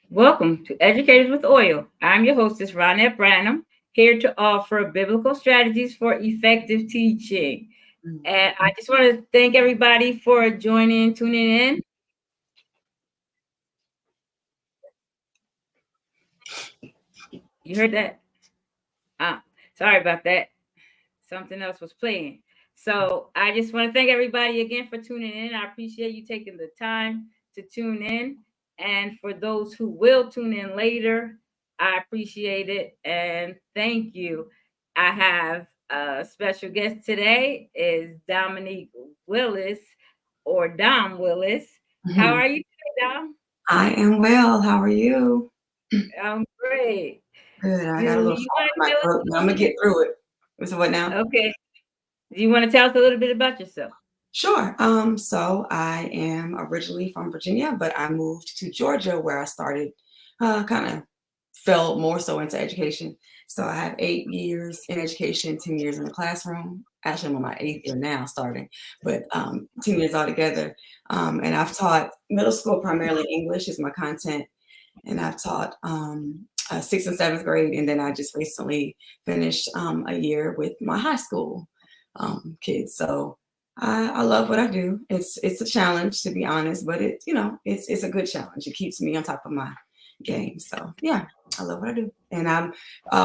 Welcome to Educators with Oil. I'm your hostess, Ronette Branham, here to offer biblical strategies for effective teaching. And I just want to thank everybody for joining, tuning in. You heard that? Sorry about that. Something else was playing. So I just want to thank everybody again for tuning in. I appreciate you taking the time to tune in. And for those who will tune in later, I appreciate it and thank you. I have a special guest today is Dominique Willis or Dom Willis. How are you today, Dom? I am well. How are you? I'm great. Good. I Do got a little you frog want in my to tell us throat, but I'm gonna get through it. So what now? okay. Do you want to tell us a little bit about yourself? Sure. So I am originally from Virginia, but I moved to Georgia where I started kind of fell more so into education. So I have 8 years in education, 10 years in the classroom. Actually, I'm on my 8th year now starting, but 10 years altogether. And I've taught middle school primarily English is my content, and I've taught 6th and 7th grade, and then I just recently finished a year with my high school kids. So I love what I do. It's a challenge to be honest, but it's a good challenge. It keeps me on top of my game. So yeah, I love what I do. And I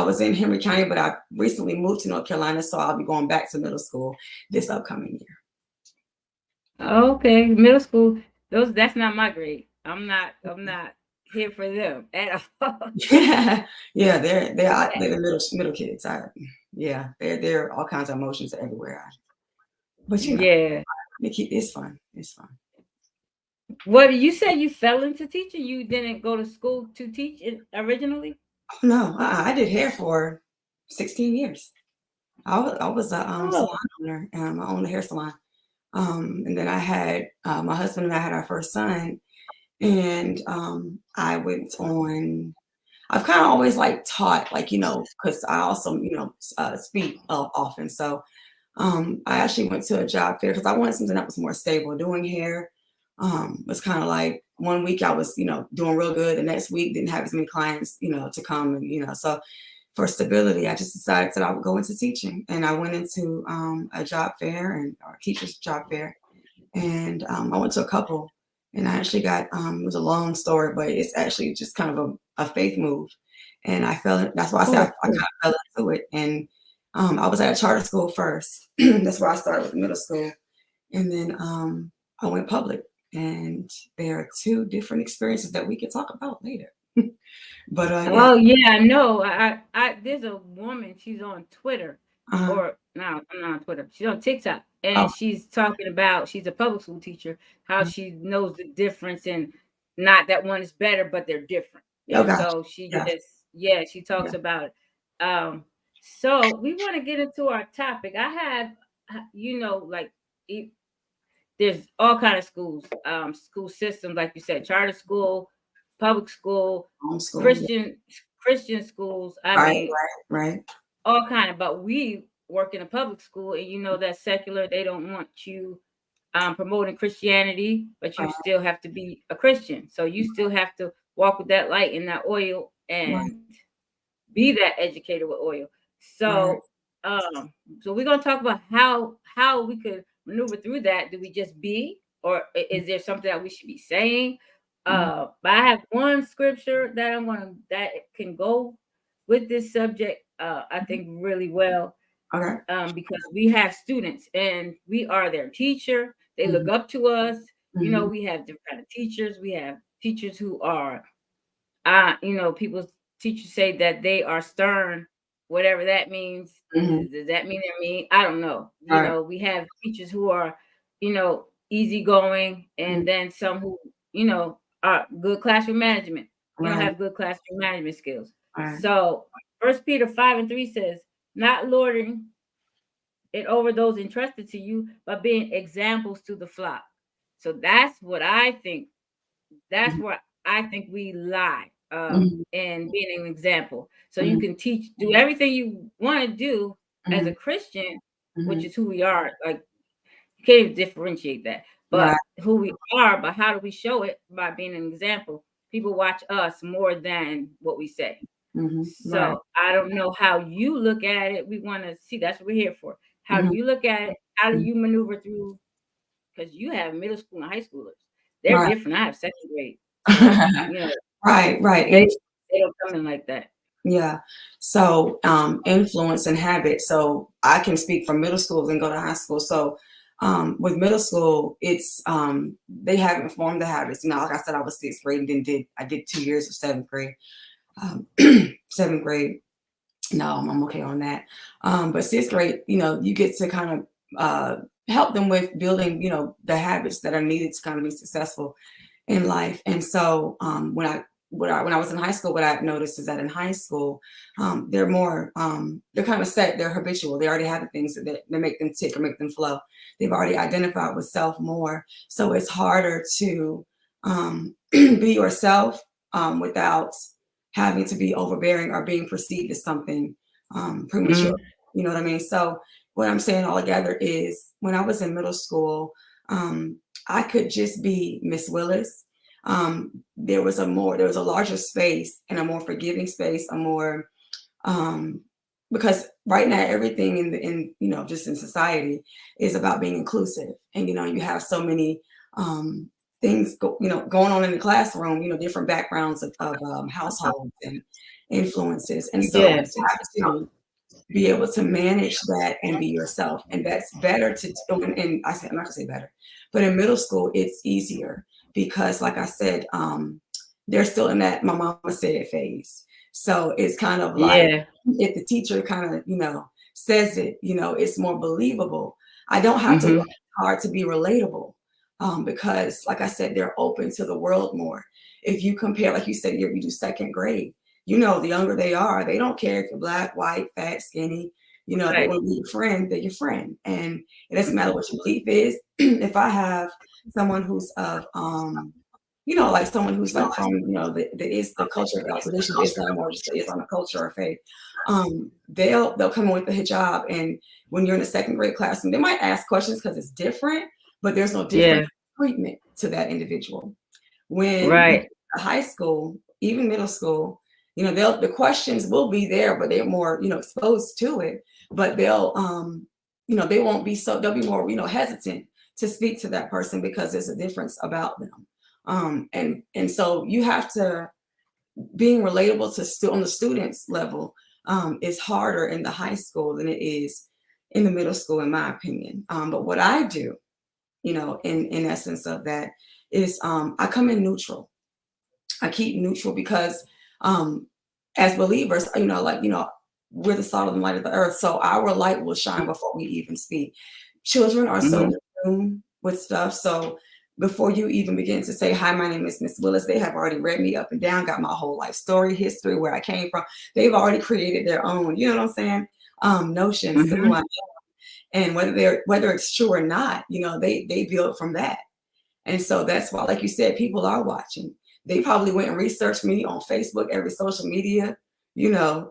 was in Henry County, but I recently moved to North Carolina, so I'll be going back to middle school this upcoming year. Okay, middle school. That's not my grade. I'm not here for them at all. Yeah, they're the middle kids. Yeah, they're all kinds of emotions everywhere. But Yeah. they keep it's fun. It's fun. What you said you fell into teaching? You didn't go to school to teach it originally? Oh no, I did hair for 16 years. I was a Oh, salon owner. I owned a hair salon. And then I had my husband and I had our first son, and I went on. I've kind of always like taught, like because I also speak often. So I actually went to a job fair because I wanted something that was more stable. Doing hair was kind of like one week I was doing real good, the next week didn't have as many clients to come, and so for stability, I just decided that I would go into teaching, and I went into a job fair and or teacher's job fair, and I went to a couple, and I actually got it was a long story, but it's actually just kind of a faith move, and I fell. That's why I said I kind of fell into it, and I was at a charter school first. That's where I started with middle school, and then I went public, and there are two different experiences that we can talk about later. But yeah. oh yeah, I know. I there's a woman. She's on Twitter, Uh-huh. or no, I'm not on Twitter. She's on TikTok, Oh, and she's talking about she's a public school teacher. How she knows the difference, and not that one is better, but they're different. oh And gosh. so she Yeah. just yeah, she Yeah. talks about it. So we want to get into our topic. I have, like it, there's all kind of schools, school systems, like you said, charter school, public school, Homeschool. Yeah. Christian schools. I Right, mean, right, all kind of. But we work in a public school, and that secular. They don't want you promoting Christianity, but you right, still have to be a Christian. So you still have to walk with that light and that oil, right, and be that educator with oil. right. So, so we're gonna talk about how we could maneuver through that. Do we just be, or is there something that we should be saying? Mhm, But I have one scripture that that can go with this subject. I mhm. think really well, Okay. because we have students and we are their teacher. They look Mhm, up to us. mhm, We have different kind of teachers. We have teachers who are people teachers say that they are stern, whatever that means. mhm. Does that mean they're mean? I don't know. Right. We have teachers who are, easygoing, Mhm, and then some who, are good classroom management, right, have good classroom management skills. right. So First Peter 5:3 says, not lording it over those entrusted to you, but being examples to the flock. So that's what I think. That's Mhm, where I think we lie, mhm, in being an example. So you mhm, can do everything you want to do as mhm, a Christian, which mhm. is who we are. Like, you can't even differentiate that. Right. But who we are, but how do we show it? By being an example. people watch us more than what we say. So Right. I don't know how you look at it. We want to see, that's what we're here for. How do you look at it? How do you maneuver through? Because you have middle school and high schoolers. They're Right. different. I have second grade. So, Right. they don't come in like that. Yeah. So influence and habit. So I can speak from middle school and go to high school. So with middle school, it's they haven't formed the habits. Like I said, I was sixth grade and then I did 2 years of seventh grade. Seventh grade. No, I'm okay on that. But sixth grade, you get to kind of help them with building, the habits that are needed to kind of be successful in life. And so when I was in high school, what I've noticed is that in high school, they're more, they're kind of set, they're habitual. They already have the things that make them tick or make them flow. They've already identified with self more. So it's harder to be yourself without having to be overbearing or being perceived as something premature. You know what I mean? So what I'm saying all together is when I was in middle school, I could just be Miss Willis. There was a larger space and a more forgiving space, a more because right now everything in just in society is about being inclusive, and you have so many things going on in the classroom, different backgrounds of households and influences, and so you have to be able to manage that and be yourself, and that's better to. And I said, I'm not gonna say better, but in middle school it's easier because, like I said, they're still in that my mama said it phase. So it's kind of like if the teacher kind of says it, it's more believable. I don't have to work hard to be relatable because, like I said, they're open to the world more. If you compare, like you said, you do second grade. The younger they are, they don't care if you're black, white, fat, skinny. If they want to be your friend, they're your friend. And it doesn't matter what your belief is. If I have someone who's of, like someone who's like from, the culture of tradition of Islam or just the Islamic culture or faith, they'll come in with the hijab. And when you're in the second grade classroom, they might ask questions because it's different, but there's no different treatment to that individual. When high school, even middle school, the questions will be there, but they're more, exposed to it. But they'll they won't be they'll be more, hesitant to speak to that person because there's a difference about them. And so you have to being relatable to on the students level is harder in the high school than it is in the middle school, in my opinion. But what I do, in essence of that is I come in neutral. I keep neutral because as believers, we're the salt and light of the earth. So our light will shine before we even speak. Children are so in tune with stuff. So before you even begin to say, hi, my name is Miss Willis, they have already read me up and down, got my whole life story, history, where I came from. They've already created their own, you know what I'm saying? Notions to who I am. And whether it's true or not, they build from that. And so that's why, like you said, people are watching. They probably went and researched me on Facebook, every social media,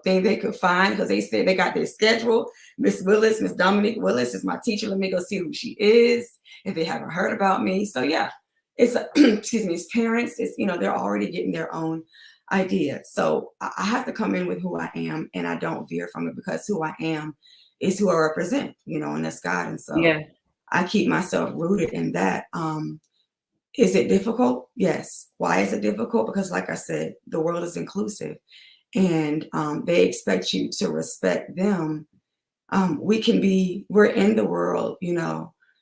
thing they could find, because they said they got their schedule. Miss Willis, Miss Dominique Willis is my teacher. Let me go see who she is if they haven't heard about me. So yeah, it's excuse me, it's parents. It's they're already getting their own idea. So I have to come in with who I am, and I don't veer from it because who I am is who I represent. And that's God. And so I keep myself rooted in that. Is it difficult? Yes. Why is it difficult? Because, like I said, the world is inclusive, and they expect you to respect them. We're in the world,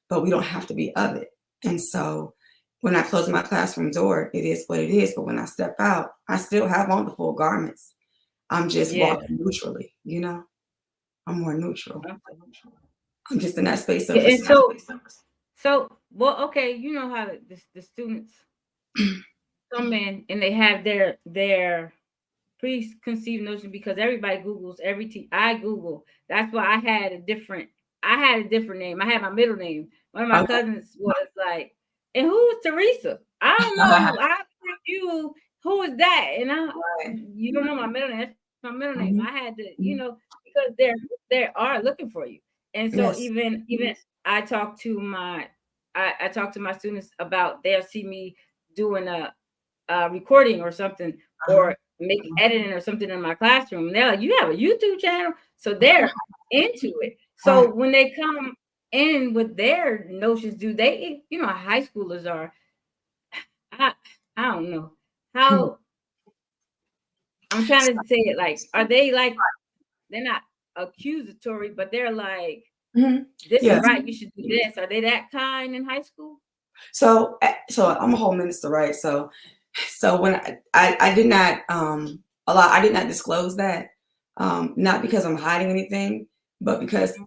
but we don't have to be of it. And so when I close my classroom door, it is what it is. But when I step out, I still have on the full garments. I'm just walking neutrally, I'm more neutral. I'm just in that space of well, okay, you know how the students come in and they have their preconceived notion, because everybody Googles I Google. That's why I had a different name. I had my middle name. One of my cousins was like, and who is Teresa? I don't know. I asked you, who is that? And you don't know my middle name. That's my middle name. I had to, because they are looking for you. And so even I talk to my students about, they'll see me doing recording or something, Uh-huh. or make editing or something in my classroom. And they're like, you have a YouTube channel? So they're into it. Right. So when they come in with their notions, do they, high schoolers are, I, I don't know how, I'm trying to say it, like, are they like, they're not accusatory, but they're like, Mhm. this is Yes. right, you should do this. Are they that kind in high school? So I'm a whole minister, right? So when I did not I did not disclose that, not because I'm hiding anything, but because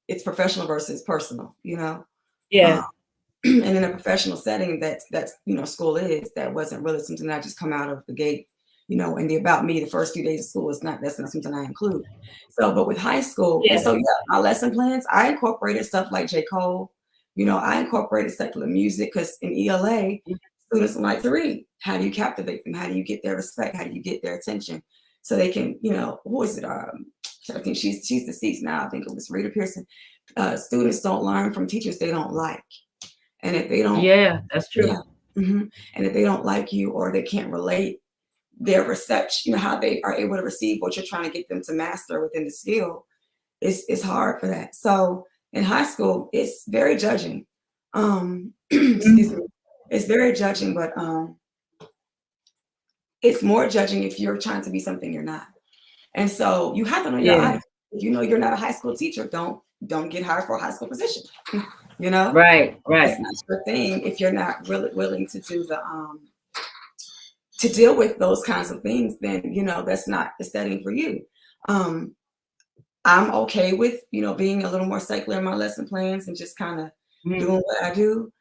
it's professional versus personal, Yeah. and in a professional setting, that's school is, that wasn't really something that I just come out of the gate, and the about me the first few days of school is not, that's not something I include. So, but with high school, and Yeah. so yeah, my lesson plans, I incorporated stuff like J. Cole, I incorporated secular music because in ELA, students like to read. How do you captivate them? How do you get their respect? How do you get their attention? So they can, who is it? I think she's deceased now. I think it was Rita Pearson. Students don't learn from teachers they don't like. And if they don't, Yeah, that's true. yeah, and if they don't like you or they can't relate their reception, how they are able to receive what you're trying to get them to master within the skill, it's hard for that. So in high school, it's very judging. Excuse me, it's very judging, but it's more judging if you're trying to be something you're not. And so you have to know your Yeah. audience. If you know you're not a high school teacher, don't get hired for a high school position. You know, Right. it's not your thing if you're not really willing to do the to deal with those kinds of things. Then that's not the setting for you. Um, I'm okay with being a little more secular in my lesson plans and just kind of doing what I do.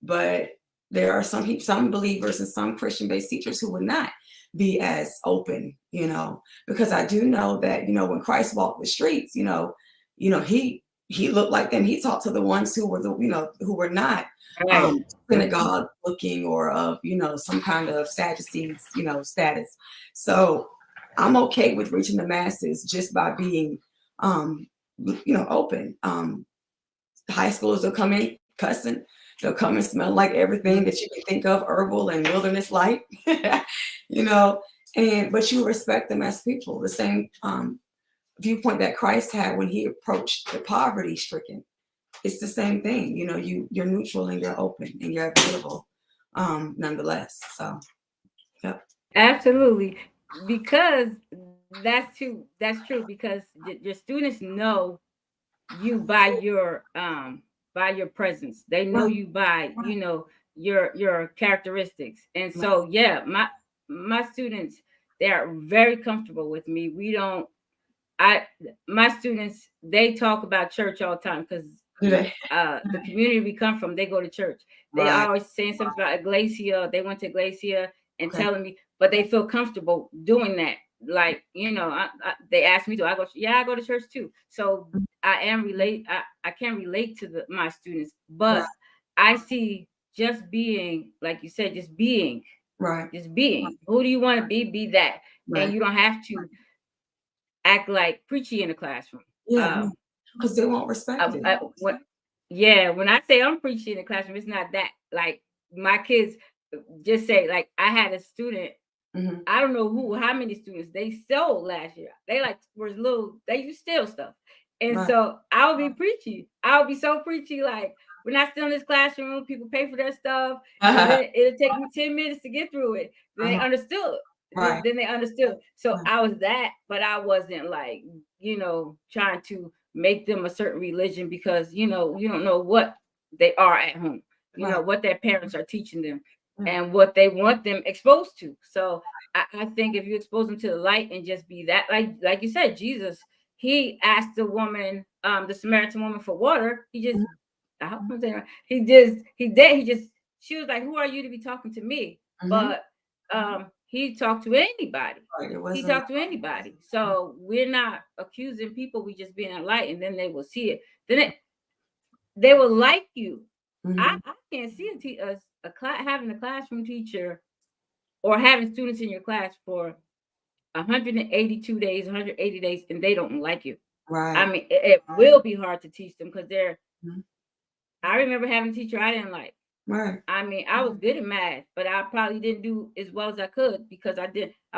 But there are some believers and some Christian-based teachers who would not be as open, because I do know that when Christ walked the streets, he looked like them. He talked to the ones who were who were not Right. synagogue looking or of some kind of Sadducees status. So I'm okay with reaching the masses just by being open. High schoolers will come in cussing. They'll come and smell like everything that you can think of, herbal and wilderness like, but you respect them as people. The same viewpoint that Christ had when he approached the poverty stricken. It's the same thing. You're neutral and you're open and you're available, nonetheless. So, yep. Absolutely. Because that's true. That's true because your students know you by your presence. They know Right. you by, your characteristics. And so yeah, my students, they are very comfortable with me. We don't I My students, they talk about church all the time because the community we come from, they go to church. They Right. always saying something about Iglesia. They went to Iglesia and Okay. telling me, but they feel comfortable doing that. Like, they ask me, do I go? Yeah, I go to church too. So I am relate. I can relate to my students, Right. but I see just being, like you said, just being, Right. just being. Who do you want to be? Be that, and Right. you don't have to act like preachy in the classroom. Yeah. Because they won't respect it. When I say I'm preaching in the classroom, it's not that. Like my kids just say, like I had a student, I don't know how many students they stole last year. They they used to steal stuff. And Right. so I would be preachy. I would be so preachy, like we're not still in this classroom, people pay for their stuff, and then it'll take me 10 minutes to get through it. Then they understood. Right. Then they understood. So Right. I was that, but I wasn't like, trying to make them a certain religion because you don't know what they are at home, Right. what their parents are teaching them Right. and what they want them exposed to. So I think if you expose them to the light and just be that, like you said, Jesus, he asked the woman, the Samaritan woman, for water. He just, I hope I'm saying right. He just, she was like, who are you to be talking to me? But he talked to anybody. Right. It He wasn't. talked to anybody. So we're not accusing people. We just being a light, and then they will see it. Then they will like you. I can't see having a classroom teacher or having students in your class for 182 days, 180 days, and they don't like you. Right. I mean, it will be hard to teach them because they're. Mhm. I remember having a teacher I didn't like. Right. I mean, I was good at math, but I probably didn't do as well as I could because I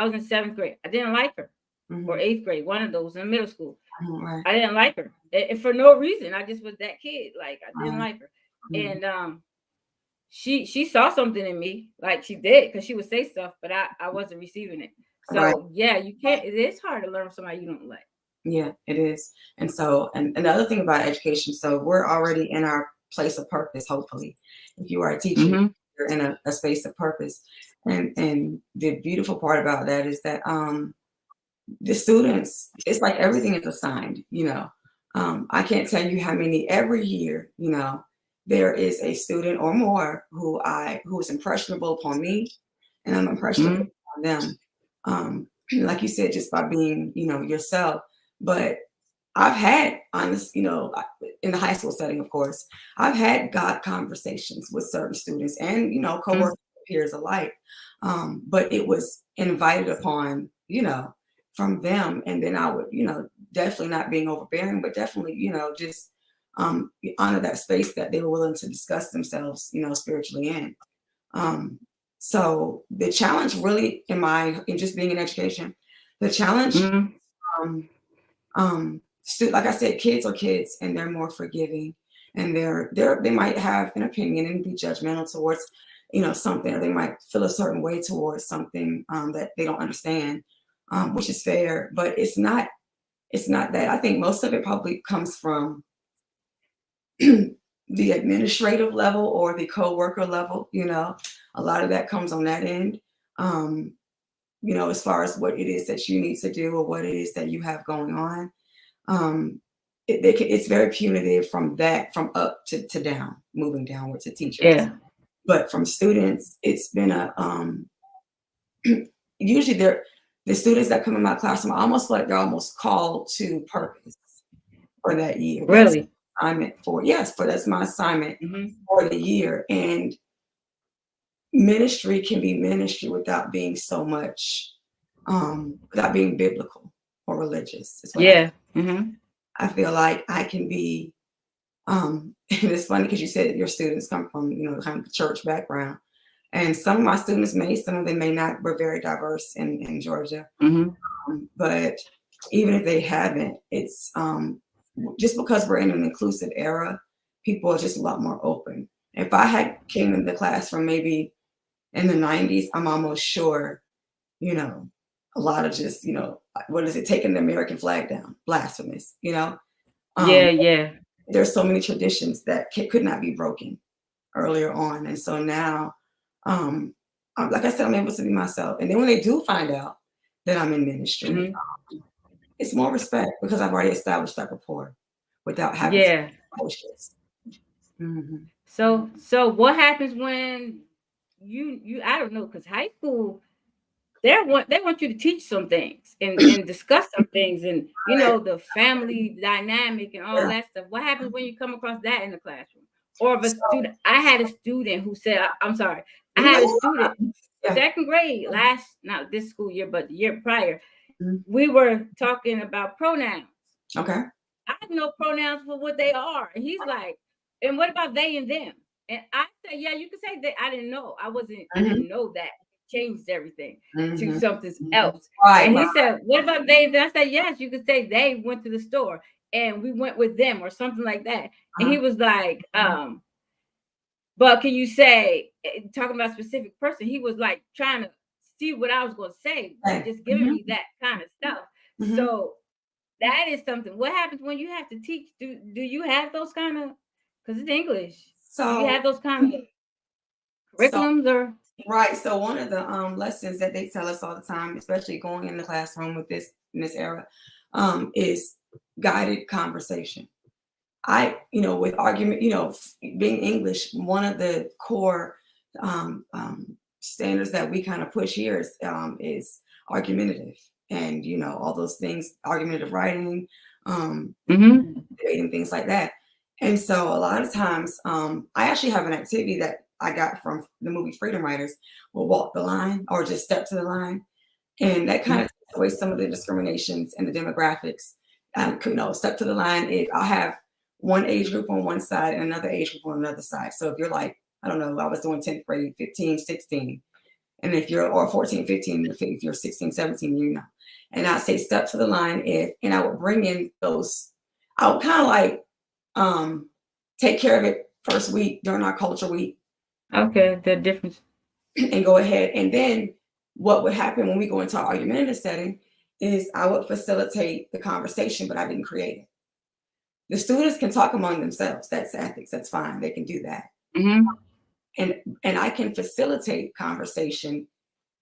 was in 7th grade. I didn't like her, or Mm-hmm. 8th grade, one of those in middle school. Right. I didn't like her, and for no reason. I just was that kid. Like I didn't Right. like her, Mm-hmm. and she saw something in me, like she did, because she would say stuff, but I wasn't receiving it. Right. So yeah, you can't. It is hard to learn from somebody you don't like. Yeah, it is. And so, and the other thing about education, so we're already in our place of purpose, hopefully. If you are a teacher, Mm-hmm. you're in a space of purpose. And the beautiful part about that is that the students, it's like everything is assigned, you know. I can't tell you how many every year, you know, there is a student or more who is impressionable upon me, and I'm impressionable Mm-hmm. upon them. Like you said, just by being, you know, yourself. But I've had honest, you know, in the high school setting, of course, I've had God conversations with certain students and, you know, coworkers, peers alike. But it was invited upon, you know, from them. And then I would, you know, definitely not being overbearing, but definitely, you know, just honor that space that they were willing to discuss themselves, you know, spiritually in. Um, so the challenge really in just being in education, the challenge, Mm-hmm. um, like I said, kids are kids and they're more forgiving, and they might have an opinion and be judgmental towards, you know, something, or they might feel a certain way towards something that they don't understand, which is fair, but it's not that. I think most of it probably comes from the administrative level or the co-worker level, you know. A lot of that comes on that end. Um, you know, as far as what it is that you need to do or what it is that you have going on. um, it's very punitive from up to down, moving downward to teachers. Yeah. But from students, it's been a usually the students that come in my classroom, I almost feel like they're almost called to purpose for that year. That's Really. assignment for yes, for that's my assignment Mm-hmm. for the year. And ministry can be ministry without being so much without being biblical or religious. Is what Yeah. Mm-hmm. I feel like I can be. And it's funny because you said that your students come from, you know, kind of church background. And some of my students may, some of them may not. We're very diverse in Georgia. Mm-hmm. But even if they haven't, it's just because we're in an inclusive era, people are just a lot more open. If I had came in the class from maybe in the 90s, I'm almost sure, you know, a lot of just, you know, what is it, taking the American flag down? Blasphemous, you know? Um, Yeah. Yeah. there's so many traditions that could not be broken earlier on. And so now, like I said, I'm able to be myself. And then when they do find out that I'm in ministry, Mm-hmm. it's more respect because I've already established that rapport without having to Yeah. emotions. Hmm. So what happens when you I don't know, because high school they want you to teach some things and discuss some things, and you Right. know, the family dynamic and all Yeah. that stuff. What happens when you come across that in the classroom? Or if a So, student, I had a student who said, I'm sorry, I no, had a student, yeah. 2nd grade, last, not this school year, but the year prior, Mhm. we were talking about pronouns. Okay. I know pronouns for what they are. And he's like, and what about they and them? And I said, yeah, you can say that. I didn't know. I Hmm. didn't know that. It changed everything to Hmm. something else. Right. And Right. he said, what about they and them? I said, yes, you could say they went to the store and we went with them or something like that. And Uh-huh. he was like, but can you say, talking about a specific person, he was like trying to see what I was going to say, Okay. just giving Hmm. me that kind of stuff. Hmm. So that is something. What happens when you have to teach? Do you have those kind of, because it's English? Do you So, have those kind of so curriculums or? right. So one of the lessons that they tell us all the time, especially going in the classroom with this in this era, is guided conversation. With argument, being English, one of the core standards that we kind of push here is argumentative, and all those things, argumentative writing, um, Mm-hmm. debating, things like that. And so a lot of times, I actually have an activity that I got from the movie Freedom Writers, will walk the line or just step to the line, and that kind of takes away some of the discriminations and the demographics. Step to the line. I'll have one age group on one side and another age group on another side. So if you're like I don't know, I was doing 10th grade, 15, 16. And if you're, or 14, 15, if you're 16, 17, you know. And I say step to the line and I would bring in those, I would kind of like take care of it first week during our culture week. Okay, the difference. And go ahead. And then what would happen when we go into our argumentative setting is I would facilitate the conversation, but I didn't create it. The students can talk among themselves. That's ethics. That's fine. They can do that. Mm-hmm. And I can facilitate conversation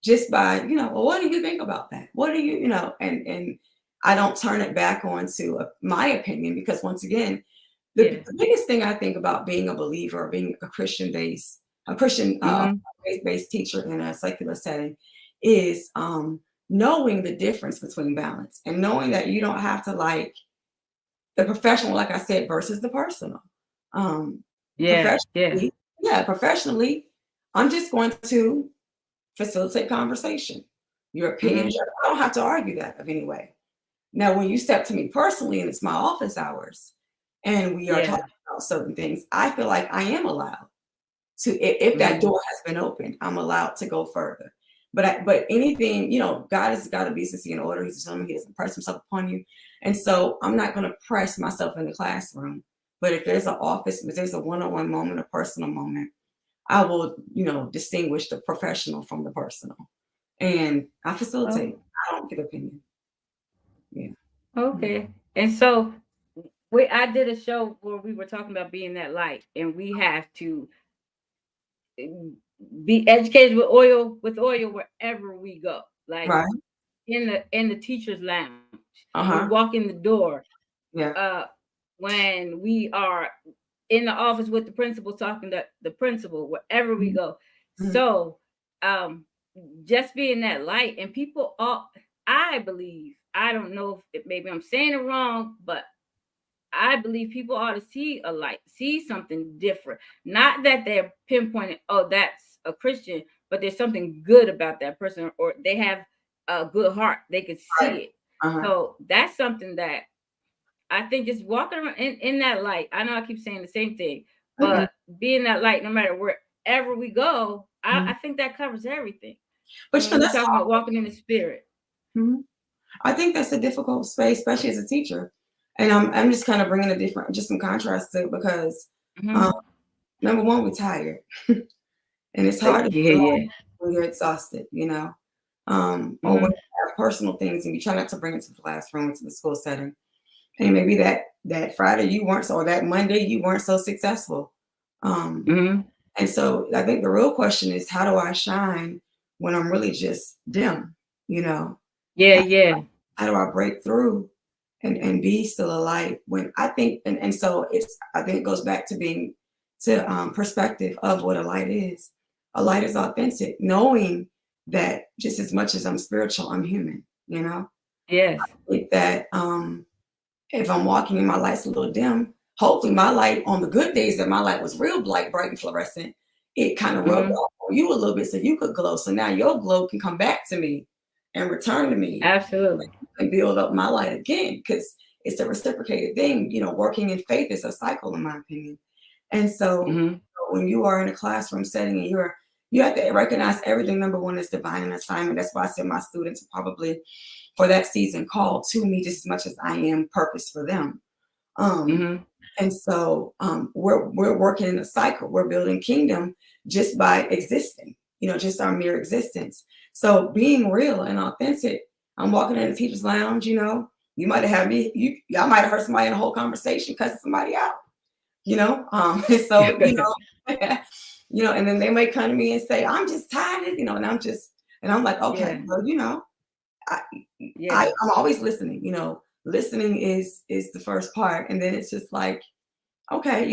just by, well, what do you think about that? What do you, and I don't turn it back onto my opinion, because once again, the biggest thing I think about being a believer or being a Christian based teacher in a secular setting is knowing the difference between balance and knowing that you don't have to like the professional, like I said, versus the personal. Professionally, I'm just going to facilitate conversation. Your opinion, I don't have to argue that of any way. Now, when you step to me personally and it's my office hours and we are talking about certain things, I feel like I am allowed to, if that door has been opened, I'm allowed to go further. But anything, God has got to be decency and order. He's telling me he doesn't press himself upon you. And so I'm not going to press myself in the classroom. But if there's an office, if there's a one-on-one moment, a personal moment, I will, distinguish the professional from the personal. And I facilitate. I don't give opinion. Yeah. Okay. And so I did a show where we were talking about being that light, and we have to be educated with oil wherever we go. Like in the teacher's lounge. We walk in the door. Yeah. When we are in the office with the principal talking to the principal, wherever we go. So just being that light, and people I believe, I don't know if maybe I'm saying it wrong, but I believe people ought to see a light, see something different. Not that they're pinpointing, oh, that's a Christian, but there's something good about that person, or they have a good heart. They could see it. So that's something that I think just walking around in that light. I know I keep saying the same thing, but being that light, no matter wherever we go, I think that covers everything. But we're talking about walking in the spirit. I think that's a difficult space, especially as a teacher. And I'm just kind of bringing some contrast to it, because number one, we're tired, and it's hard to when you're exhausted, or when you have personal things and you try not to bring it to the classroom, into the school setting. And maybe that Friday you weren't so, or that Monday you weren't so successful. And so I think the real question is, how do I shine when I'm really just dim? Yeah. How do I break through and be still a light when I think, and so I think it goes back to perspective of what a light is. A light is authentic, knowing that just as much as I'm spiritual, I'm human, Yes. I think that if I'm walking and my light's a little dim, hopefully my light on the good days that my light was real bright and fluorescent, it kind of rubbed off on you a little bit so you could glow. So now your glow can come back to me and return to me. Absolutely. And build up my light again, because it's a reciprocated thing. Working in faith is a cycle, in my opinion. And so when you are in a classroom setting and you have to recognize everything, number one, is divine and assignment. That's why I said my students are probably for that season called to me just as much as I am purpose for them. And so we're working in a cycle. We're building kingdom just by existing, just our mere existence. So being real and authentic. I'm walking in the teacher's lounge, you might have had me, y'all might have heard somebody in a whole conversation cussing somebody out, and so, and then they might come to me and say, I'm just tired, and I'm like, okay, well, I'm always listening, listening is the first part. And then it's just like, okay, I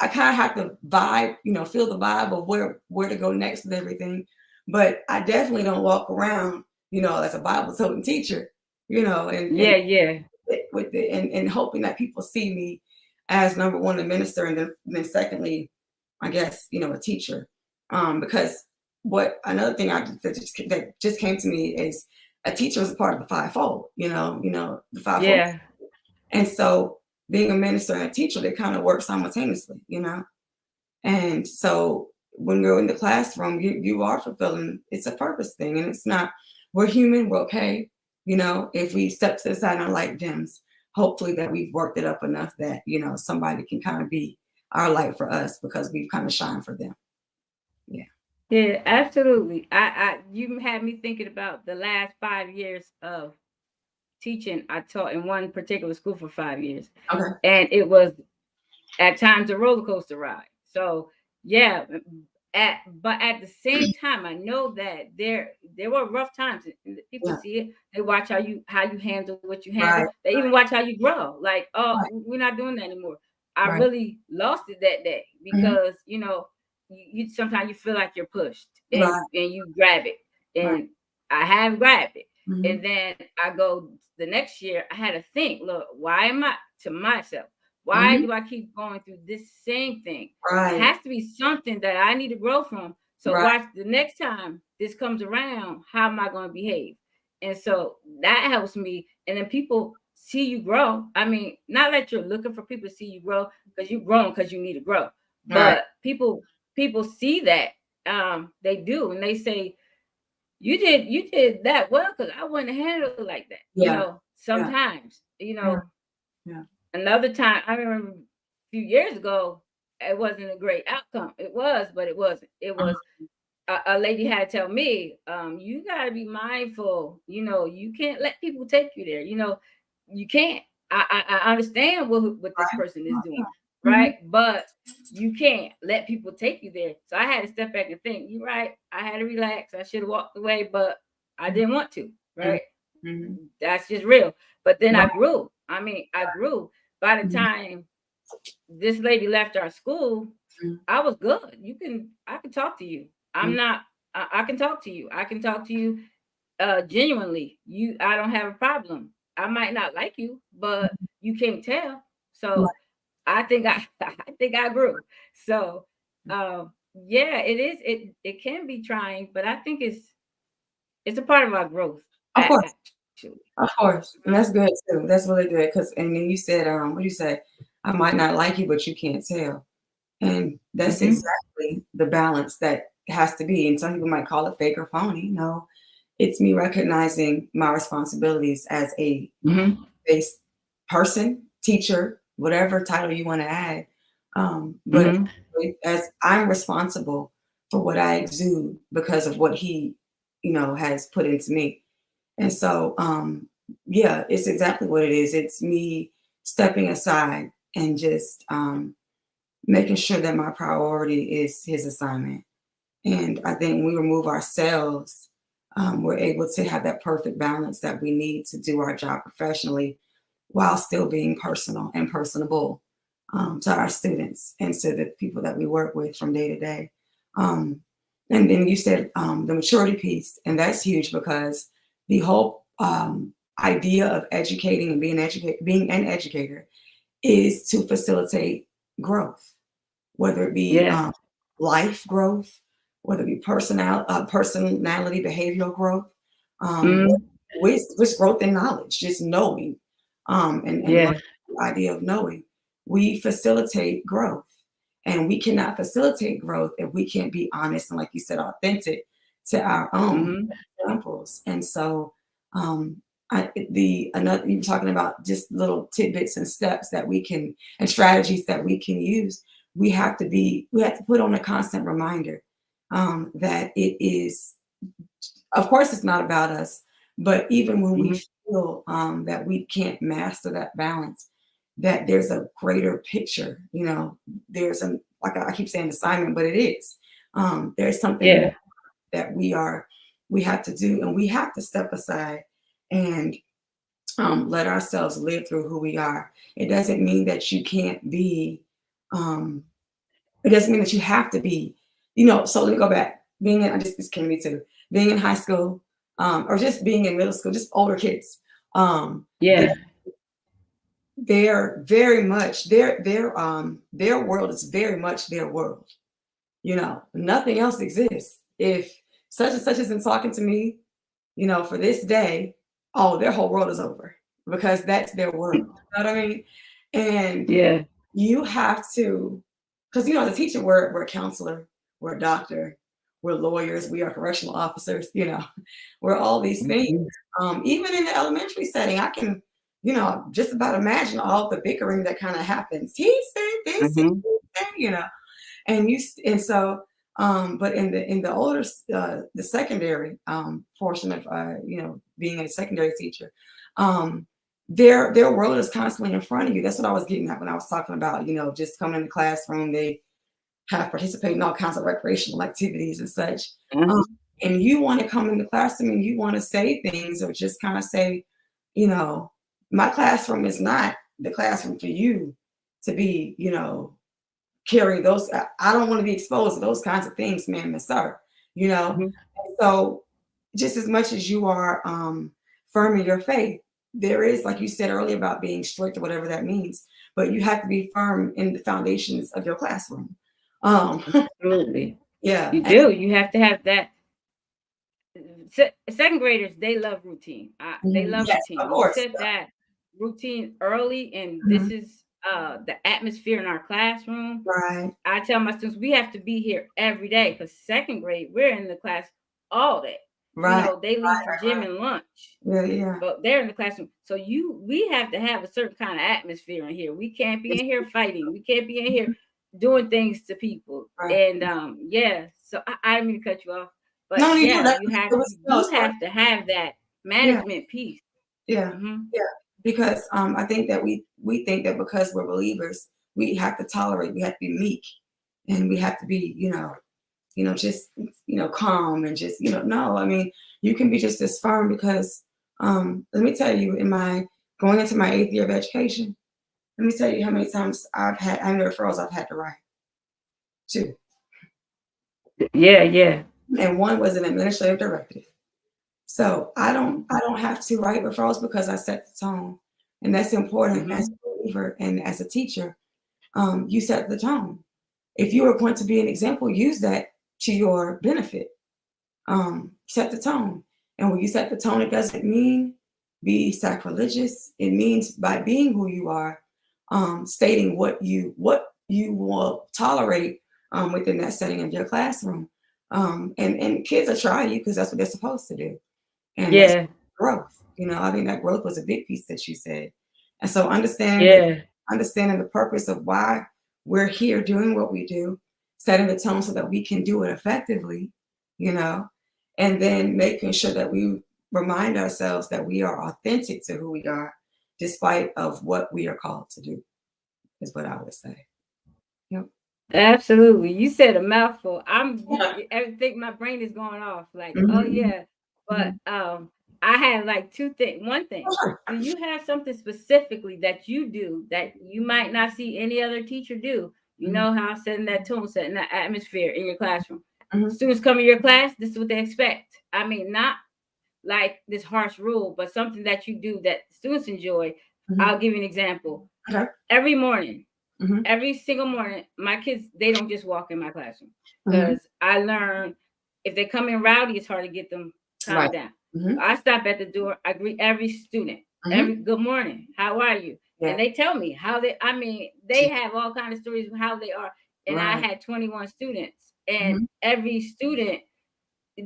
kind of have to vibe, feel the vibe of where to go next with everything. But I definitely don't walk around, as a Bible toting teacher, and hoping that people see me as number one, a minister, and then secondly, I guess, a teacher. Because another thing that just came to me is a teacher is a part of the fivefold, the fivefold. Yeah. And so being a minister and a teacher, they kind of work simultaneously, And so when you're in the classroom, you are fulfilling, it's a purpose thing. And it's not, we're human, we're okay. If we step to the side and our light dims, hopefully that we've worked it up enough that, somebody can kind of be our light for us because we've kind of shined for them. Yeah. Yeah, absolutely. You had me thinking about the last 5 years of teaching. I taught in one particular school for 5 years, Okay. and it was at times a roller coaster ride. So yeah, but at the same time, I know that there were rough times. People Yeah. see it. They watch how you handle what you handle. Right. They even watch how you grow. Like, oh, Right. we're not doing that anymore. I Right. really lost it that day because you sometimes you feel like you're pushed and Right. you grab it, Right. and I have grabbed it, Mhm. and then I go the next year. I had to think, look, why am I to myself? Why Mhm. do I keep going through this same thing? It Right. has to be something that I need to grow from. So Right. watch the next time this comes around, how am I going to behave? And so that helps me. And then people see you grow. I mean, not that you're looking for people to see you grow because you've grown because you need to grow. Right. But people see that. They do, and they say, you did that well because I wouldn't handle it like that. Yeah. Sometimes, Yeah. Yeah. another time, I remember a few years ago, it wasn't a great outcome. It was, but it wasn't. It Uh-huh. was a lady had to tell me, you gotta be mindful. You can't let people take you there. You can't. I understand what this Right. person is doing, Mhm. right? But you can't let people take you there. So I had to step back and think. You're right. I had to relax. I should have walked away, but I didn't want to. Right? Mhm. That's just real. But then I Right. grew. I mean, I grew. By the Mhm. time this lady left our school, Mhm. I was good. I can talk to you. I'm Mhm. not, I can talk to you. I can talk to you genuinely. I don't have a problem. I might not like you, but you can't tell. Right. So I think I think I grew. So yeah, it is. It can be trying, but I think it's a part of our growth. Of course. Actually. Of course. And Mhm. that's good too. That's really good. And then you said, what do you say? I might not like you, but you can't tell. And that's Mhm. exactly the balance that has to be. And some people might call it fake or phony. No, it's me recognizing my responsibilities as a Mhm. base person, teacher, whatever title you want to add. But Mhm. as I'm responsible for what I exude because of what he, has put into me. And so, yeah, it's exactly what it is. It's me stepping aside and just making sure that my priority is his assignment. And I think when we remove ourselves, we're able to have that perfect balance that we need to do our job professionally while still being personal and personable to our students and to the people that we work with from day to day. Um, and then you said the maturity piece, and that's huge because the whole idea of educating and being an educator is to facilitate growth, whether it be Yeah. life growth, whether it be personality, behavioral growth, Mm. with growth in knowledge, just knowing, and Yeah. learning the idea of knowing. We facilitate growth, and we cannot facilitate growth if we can't be honest and, like you said, authentic to our own Mhm. examples. And so, another you're talking about just little tidbits and steps that we can and strategies that we can use. We have to put on a constant reminder that it is, of course, it's not about us, but even when we Mhm. feel that we can't master that balance, that there's a greater picture. There's a, like I keep saying assignment, but it is. There's something more Yeah. that we have to do, and we have to step aside and let ourselves live through who we are. It doesn't mean that you can't be. Um, it doesn't mean that you have to be. So let me go back. Being in, this came to me too. Being in high school, or just being in middle school, just older kids. Yeah. They're very much their world is very much their world. Nothing else exists. If such and such isn't talking to me, for this day, oh, their whole world is over because that's their world. You know what I mean? And Yeah. you have to because you know, as a teacher, we're a counselor, we're a doctor, we're lawyers, we are correctional officers, you know, we're all these things. Mhm. Even in the elementary setting, I can, you know, just about imagine all the bickering that kind of happens. He said this, and Mhm. he said, you know, and so, but in the older, the secondary portion of, you know, being a secondary teacher, um, their world is constantly in front of you. That's what I was getting at when I was talking about, you know, just coming in the classroom. They have participated in all kinds of recreational activities and such. Um, Mhm. and you want to come in the classroom and you want to say things or just kind of say, you know, my classroom is not the classroom for you to be, you know, carry those. I don't want to be exposed to those kinds of things, ma'am and sir. You know, Mhm. and so just as much as you are firm in your faith, there is, like you said earlier, about being strict or whatever that means. But you have to be firm in the foundations of your classroom. Um, Absolutely. yeah, You do. You have to have that. Second graders, they love routine. They love yes, of routine. You course. set that routine early, and this Mhm. is the atmosphere in our classroom. Right, I tell my students we have to be here every day because second grade, we're in the class all day. You right, know, they leave for right, gym right. and lunch, Yeah, yeah. but they're in the classroom. So we have to have a certain kind of atmosphere in here. We can't be It's, in here fighting. We can't be in here doing things to people. right. And yeah, so I didn't mean to cut you off, but No, you know yeah, that it was you no, do it's have to have that yeah, management piece. yeah, Hmm. yeah. Because I think that we think that because we're believers, we have to tolerate, we have to be meek, and we have to be, just calm and just, no, I mean, you can be just as firm because let me tell you, in my going into my 8th year of education, let me tell you how many times how many referrals I've had to write. 2. Yeah, yeah, And one was an administrative directive. So I don't have to write referrals because I set the tone. And that's important as hmm, a believer and as a teacher. You set the tone. If you are going to be an example, use that to your benefit. Set the tone. And when you set the tone, it doesn't mean be sacrilegious. It means by being who you are, stating what you will tolerate within that setting of your classroom. And kids are trying you because that's what they're supposed to do. And that's yeah, growth. I think that growth was a big piece that you said. And so yeah, understanding the purpose of why we're here doing what we do, setting the tone so that we can do it effectively, you know, and then making sure that we remind ourselves that we are authentic to who we are, despite of what we are called to do, is what I would say. Yep. absolutely. You said a mouthful. Yeah. I think my brain is going off. Like, oh Mhm, yeah, but mhm. I have like two things. One Oh, thing, sure. do you have something specifically that you do that you might not see any other teacher do? You Mhm, know how setting that tone, setting that atmosphere in your classroom. mhm, Students come in your class. This is what they expect. I mean, not like this harsh rule, but something that you do that students enjoy. mhm. I'll give you an example. Okay. Every morning, Mhm, every single morning, my kids, they don't just walk in my classroom mhm. because I learned if they come in rowdy, it's hard to get them Right. calmed down. Mhm, So I stop at the door. I greet every student. mhm. Every good morning. How are you? Yeah. And they tell me how they. I mean, they have all kind of stories of how they are. And I Right. had 21 students, and Mhm, every student,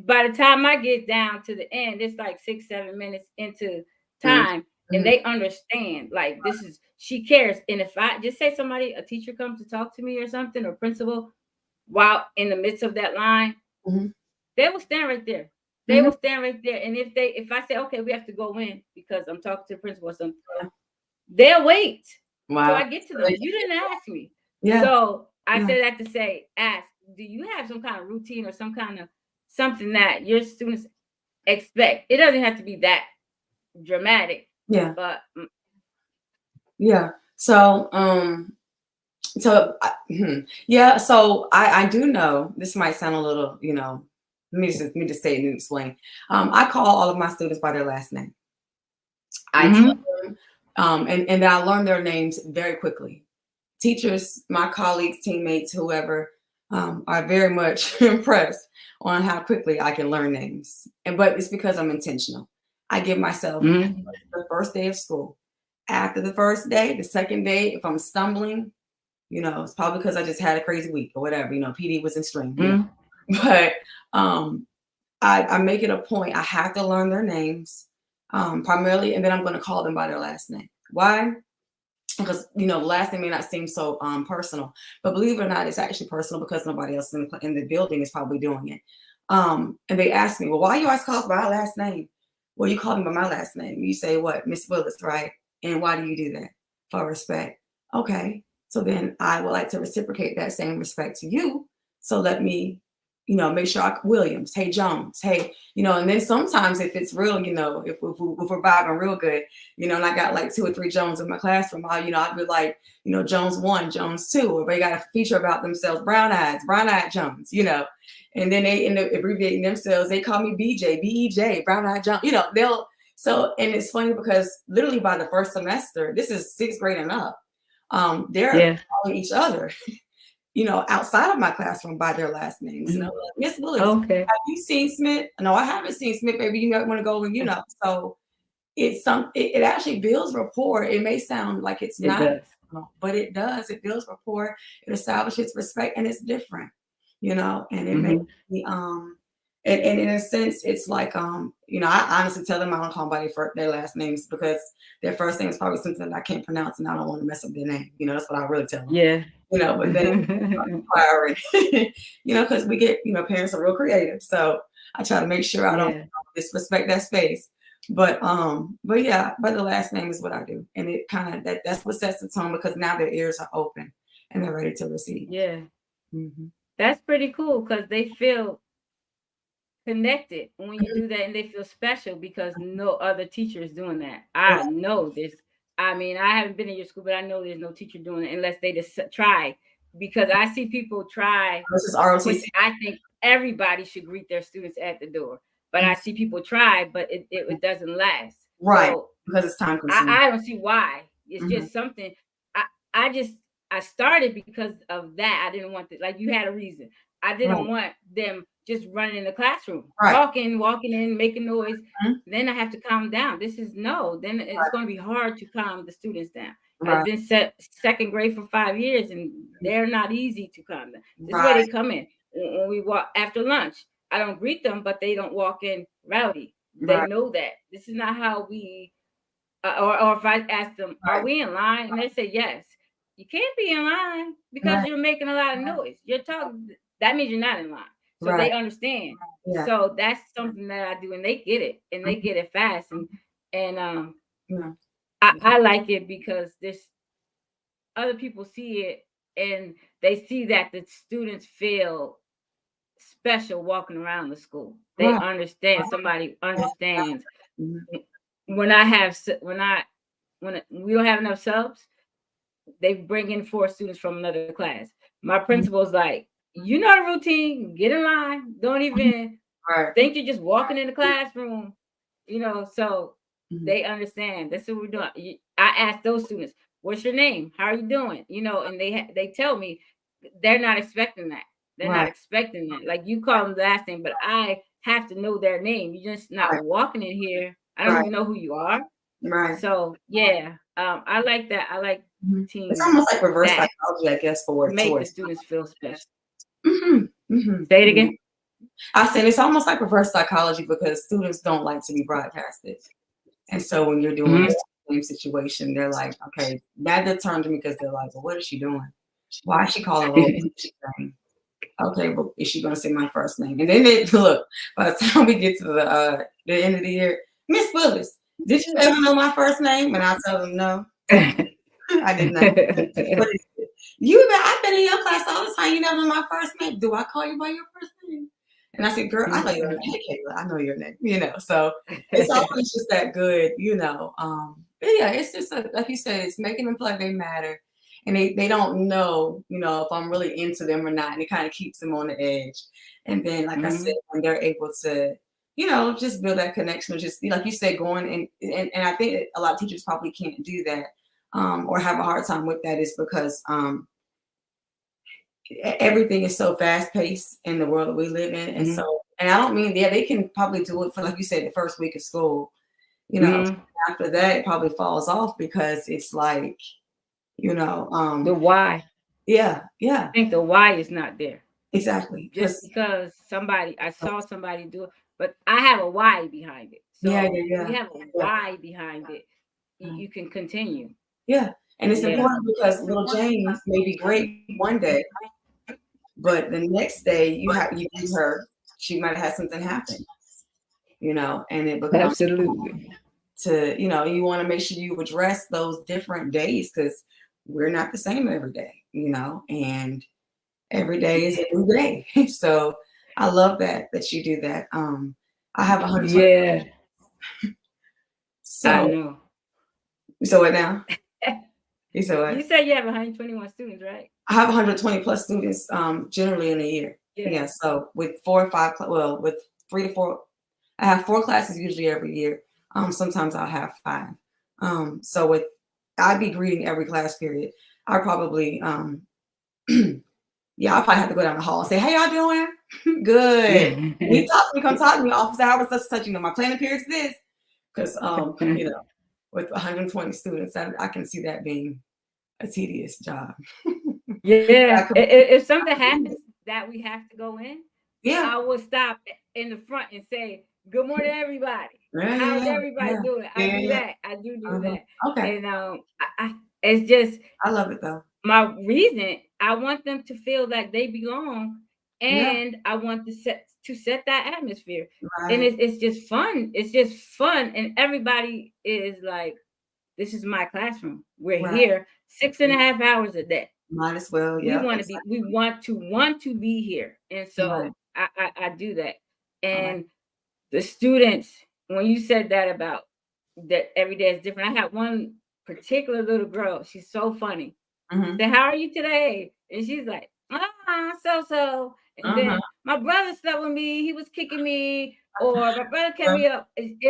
by the time I get down to the end, it's like 6, 7 minutes into mhm, time, and mhm. they understand like this is she cares. And if I just say somebody, a teacher comes to talk to me or something, or principal, while in the midst of that line, Mhm, they will stand right there. They mhm. will stand right there. And if I say, okay, we have to go in because I'm talking to the principal or something, Yeah. they'll wait till Wow. I get to So them. they You didn't ask me. yeah, So I yeah, say that to say, ask, do you have some kind of routine or some kind of something that your students expect? It doesn't have to be that dramatic, yeah, but yeah. So, yeah, so I do know this might sound a little, let me just say it and explain. I call all of my students by their last name. I tell mhm. them, and then I learn their names very quickly. Teachers, my colleagues, teammates, whoever, are very much impressed on how quickly I can learn names. But it's because I'm intentional. I give myself Mhm. the first day of school. After the first day, the second day, if I'm stumbling, It's probably because I just had a crazy week or whatever. PD was extreme. But I make it a point. I have to learn their names primarily, and then I'm going to call them by their last name. Why? Because the last name may not seem so personal, but believe it or not, it's actually personal because nobody else in the building is probably doing it. And they ask me, well, why you always call us by our last name? Well, you call me by my last name. You say what, Miss Willis, right? And why do you do that? For respect. Okay. So then I would like to reciprocate that same respect to you. So let me, make sure Williams, hey, Jones, hey, and then sometimes if it's real, if we're vibing real good, and I got like 2 or 3 Jones in my classroom, I'd be like, Jones 1, Jones 2, or they got a feature about themselves, brown-eyed Jones, and then they end up abbreviating themselves. They call me BJ, BEJ, brown-eyed Jones, and it's funny because literally by the first semester, this is 6th grade and up, they're calling each other. Outside of my classroom by their last names. Miss Willis, have you seen Smith? No, I haven't seen Smith, baby. You might want to go and, so it actually builds rapport. It may sound like it's not, but it does. It builds rapport. It establishes respect, and it's different, and it makes me, and in a sense, it's like, I honestly tell them I don't call anybody for their last names because their first name is probably something that I can't pronounce and I don't want to mess up their name. That's what I really tell them. Yeah. But then, because we get, parents are real creative. So I try to make sure I don't disrespect that space. But yeah, but the last name is what I do. And it kind of, that's what sets the tone because now their ears are open and they're ready to receive. Yeah. That's pretty cool because they feel connected when you do that and they feel special because no other teacher is doing that. I know this. I mean, I haven't been in your school, but I know there's no teacher doing it unless they just try because I see people try. This is ROTC. I think everybody should greet their students at the door, but I see people try, but it doesn't last. Right. So because it's time consuming. I don't see why. It's just something. I started because of that. I didn't want to, like you had a reason. I didn't want them just running in the classroom, walking in, making noise. Then I have to calm down. Then it's going to be hard to calm the students down. I've been second grade for 5 years and they're not easy to calm down. This is where they come in. When we walk after lunch, I don't greet them, but they don't walk in rowdy. They know that. This is not how we, or if I ask them, are we in line? And they say, yes. You can't be in line because you're making a lot of noise. You're talking. That means you're not in line. So they understand. So that's something that I do, and they get it, and they get it fast. And I like it because there's other people see it, and they see that the students feel special walking around the school. They understand. Somebody understands. When we don't have enough subs, they bring in 4 students from another class. My principal's like, you know the routine, get in line. Don't even think you're just walking in the classroom, so they understand. That's what we're doing. I ask those students, what's your name? How are you doing? And they tell me they're not expecting that. They're not expecting that. Like you call them the last name, but I have to know their name. You're just not walking in here. I don't even know who you are. Right. So yeah, I like that. I like teams. It's almost like reverse psychology, I guess, for make the students feel special. Say it again. I said it's almost like reverse psychology because students don't like to be broadcasted, and so when you're doing the same situation, they're like, okay, that determined me because they're like, well, what is she doing? Why is she calling a little name? Okay, but is she going to say my first name? And then they look. By the time we get to the end of the year, Miss Willis, did you ever know my first name? And I tell them no. I did not. I've been in your class all the time. You never know my first name. Do I call you by your first name? And I said, girl, I know your name. Hey, Kayla, I know your name. So it's always just that good, But yeah, it's just like you said, it's making them feel like they matter. And they don't know, if I'm really into them or not. And it kind of keeps them on the edge. And then, like I said, when they're able to, just build that connection, or just like you said, going and I think a lot of teachers probably can't do that. Or have a hard time with that is because everything is so fast paced in the world that we live in. And so, and I don't mean, they can probably do it for, like you said, the first week of school, after that, it probably falls off because it's like, the why. Yeah. I think the why is not there. Exactly. Just because I saw somebody do it, but I have a why behind it. Yeah. So Yeah. when you have a Yeah. why behind it, you can continue. Yeah. And it's important because little James may be great one day, but the next day you use her, she might have had something happen, and it becomes Absolutely. you want to make sure you address those different days because we're not the same every day, and every day is a new day. So I love that you do that. I have 120. Yeah, I So know. what now? You said what? You said you have 121 students, right? I have 120 plus students generally in a year. Yeah. So with 4 or 5, with 3 to 4, I have 4 classes usually every year. Sometimes I'll have 5. So I'd be greeting every class period. I probably yeah, I'll probably have to go down the hall and say, "Hey, y'all doing? Good. You talk to me, come talk to me, office hours, such, my planning period's this." Because with 120 students, I can see that being a tedious job. Yeah. If something happens that we have to go in, Yeah. I will stop in the front and say, "Good morning, everybody. Yeah, How's yeah, everybody doing?" I do that. I do that. Okay. And it's just I love it though. my reason. I want them to feel like they belong, and I want to set that atmosphere. Right. And it's just fun. It's just fun, and everybody is like, "This is my classroom. We're here 6.5 hours a day. Might as well. We want to be. We want to be here." And so I do that. And the students, when you said that about that every day is different, I had one particular little girl. She's so funny. Say, "How are you today?" And she's like, so. And then my brother slept with me. He was kicking me, or my brother kept me up.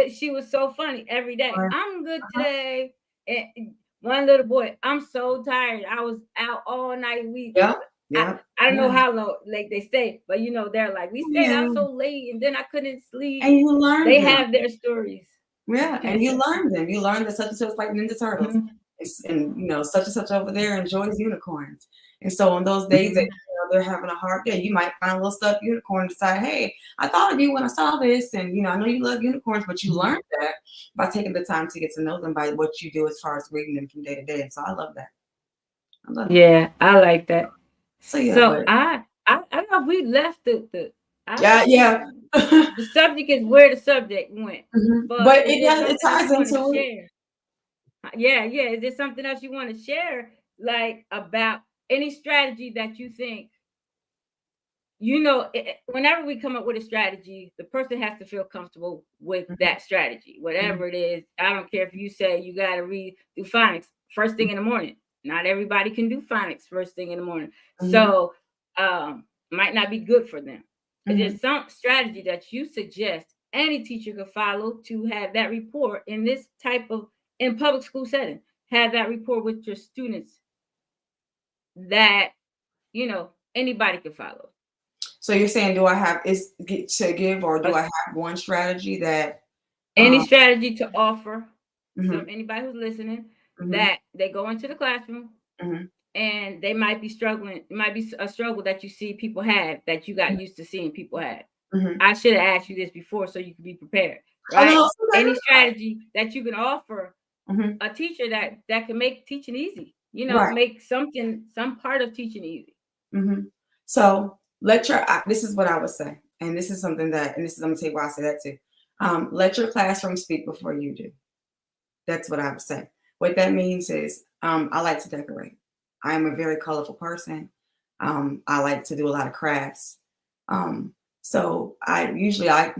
She was so funny every day. "I'm good today." And one little boy, "I'm so tired. I was out all night." I don't know how long like they stay, but they're like, "We stayed out so late, and then I couldn't sleep." And you learn They them. have their stories. Yeah, and you learn them. You learn that such and such like Ninja Turtles, and such and such over there enjoys unicorns. And so on those days that they're having a hard day, you might find a little stuffed unicorn and decide, "Hey, I thought of you when I saw this, and I know you love unicorns," but you learned that by taking the time to get to know them by what you do as far as reading them from day to day. And so I love that. Yeah, I like that. So yeah, So I don't know if we left the the subject is where the subject went. But it ties into it. Share? Yeah. Is there something else you want to share, like about any strategy that you think, whenever we come up with a strategy, the person has to feel comfortable with that strategy, whatever it is. I don't care if you say you got to do phonics first thing in the morning. Not everybody can do phonics first thing in the morning. So might not be good for them. Is there some strategy that you suggest any teacher could follow to have that rapport in this type of in public school setting? Have that rapport with your students that anybody can follow. So you're saying, do I have to give, or do I have one strategy that any strategy to offer anybody who's listening that they go into the classroom and they might be struggling? It might be a struggle that you see people have that you got used to seeing people have. I should have asked you this before so you could be prepared, right? Any strategy that you can offer a teacher that can make teaching easy, make some part of teaching easy. So this is what I would say, and this is something that, and this is, I'm gonna tell you why I say that too. Let your classroom speak before you do. That's what I would say. What that means is, I like to decorate. I am a very colorful person. I like to do a lot of crafts. So after July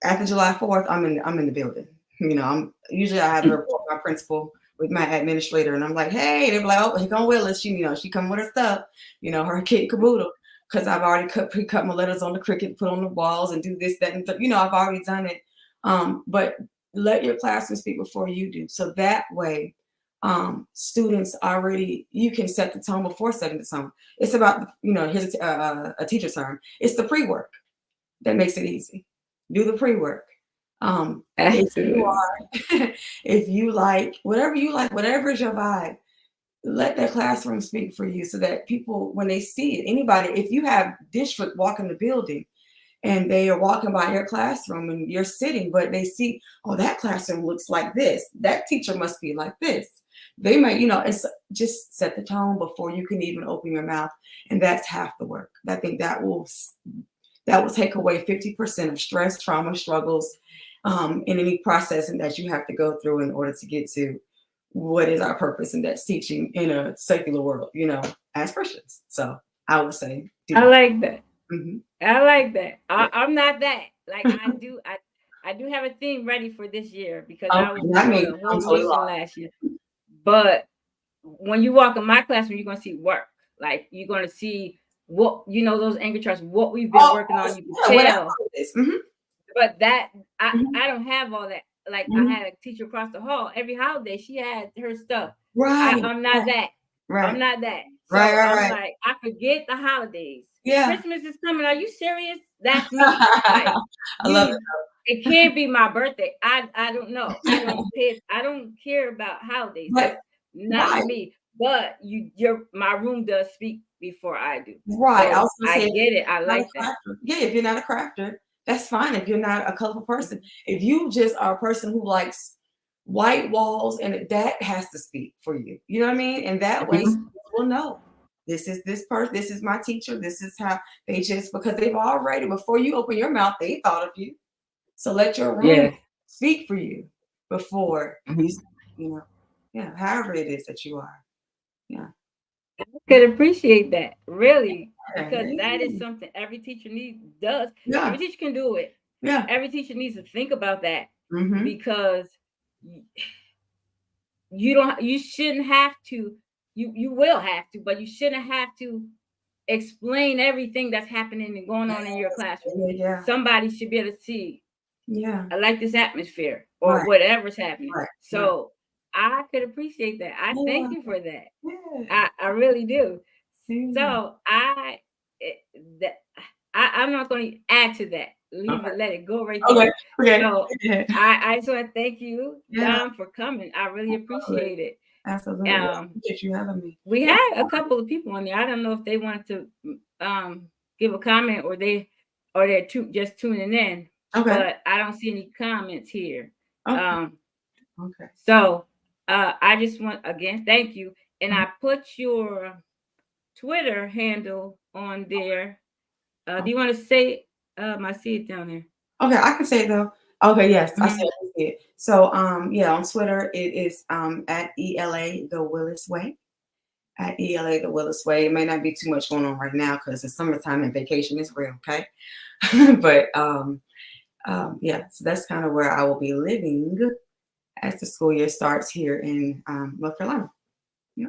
4th, I'm in the building. I have to report my principal with my administrator, and I'm like, "Hey," they're like, "Oh, here come Willis. She come with her stuff, her kit caboodle." Because I've already pre-cut my letters on the Cricut, put on the walls, and do this, that, and I've already done it. But let your classroom speak before you do. So that way, students you can set the tone before setting the tone. It's about, here's a teacher term. It's the pre-work that makes it easy. Do the pre-work. If you like, whatever is your vibe, let their classroom speak for you so that people, when they see it, anybody, if you have district walk in the building and they are walking by your classroom and you're sitting, but they see, oh, that classroom looks like this. That teacher must be like this. They might, it's just set the tone before you can even open your mouth. And that's half the work. I think that will take away 50% of stress, trauma, struggles, in any processing that you have to go through in order to get to what is our purpose, and that's teaching in a secular world, as Christians. So I would say, I like that. Mm-hmm. I like that. I'm not that. Like I do have a theme ready for this year because I was on a whole mission last year. But when you walk in my classroom, you're gonna see work. Like you're gonna see what those anchor charts, what we've been working on. You can tell. Mm-hmm. But that I don't have all that. Like I had a teacher across the hall. Every holiday she had her stuff. Right. I'm not that. Right. I'm not that. So right. Like, I forget the holidays. Yeah. Christmas is coming. Are you serious? That's me. Like, I love it. It can't be my birthday. I don't know. I don't care about holidays. That's not me. But my room does speak before I do. Right. So I get it. I like that. Yeah, if you're not a crafter, that's fine. If you're not a colorful person, if you just are a person who likes white walls, and that has to speak for you. You know what I mean? And that way we'll know this is this person, this is my teacher, this is how they because they've already, before you open your mouth, they thought of you. So let your room speak for you before you however it is that you are. Yeah. I could appreciate that, really, because that is something every teacher does. Yeah. Every teacher can do it. Yeah. Every teacher needs to think about that because you shouldn't have to. You will have to, but you shouldn't have to explain everything that's happening and going on in your classroom. Yeah. Somebody should be able to see. Yeah. I like this atmosphere or whatever's happening. Right. So I could appreciate that. I thank you for that. Yeah. I really do. So I'm not going to add to that. Leave it, let it go right there. Okay. So I just want to thank you, Dom, for coming. I really appreciate it. Absolutely. Appreciate you having me. We had a couple of people on there. I don't know if they wanted to give a comment or they're just tuning in. Okay. But I don't see any comments here. Okay. So I just want again thank you, and I put your Twitter handle on there. Do you want to say? I see it down there. Okay, I can say it though. Okay, yes, I see it. So on Twitter it is at ELA the Willis Way. At ELA the Willis Way. It may not be too much going on right now because it's summertime and vacation is real, okay? But so that's kind of where I will be living as the school year starts here in North Carolina. Yeah.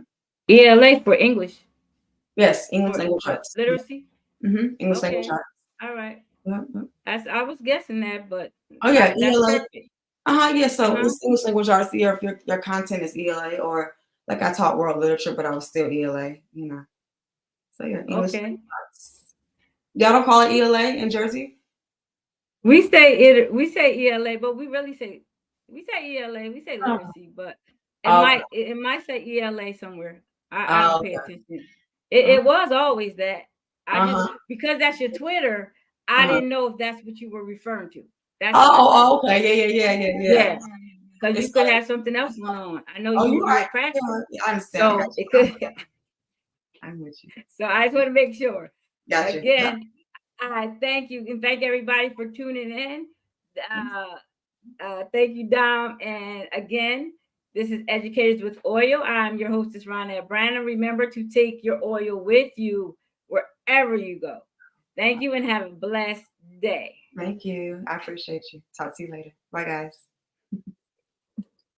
ELA for English. Yes, English language arts. Literacy. English language arts. All right. I was guessing that, but ELA. Yeah. So it's English language arts. If your content is ELA, or like I taught world literature, but I was still ELA. So yeah, English language arts. Y'all don't call it ELA in Jersey? We say ELA, but we say ELA. We say literacy, but it might say ELA somewhere. I don't pay attention. It was always that. Because that's your Twitter. I didn't know if that's what you were referring to. That's okay. Yeah. Because you could have something else going on. I know you were crafting. Yeah, I understand. So it could. I'm with you. So I just want to make sure. Gotcha. Again, I thank you and thank everybody for tuning in. Thank you, Dom. And again, this is Educators with Oil. I'm your hostess, Ronette Brandon. Remember to take your oil with you wherever you go. Thank you and have a blessed day. Thank you. I appreciate you. Talk to you later. Bye, guys.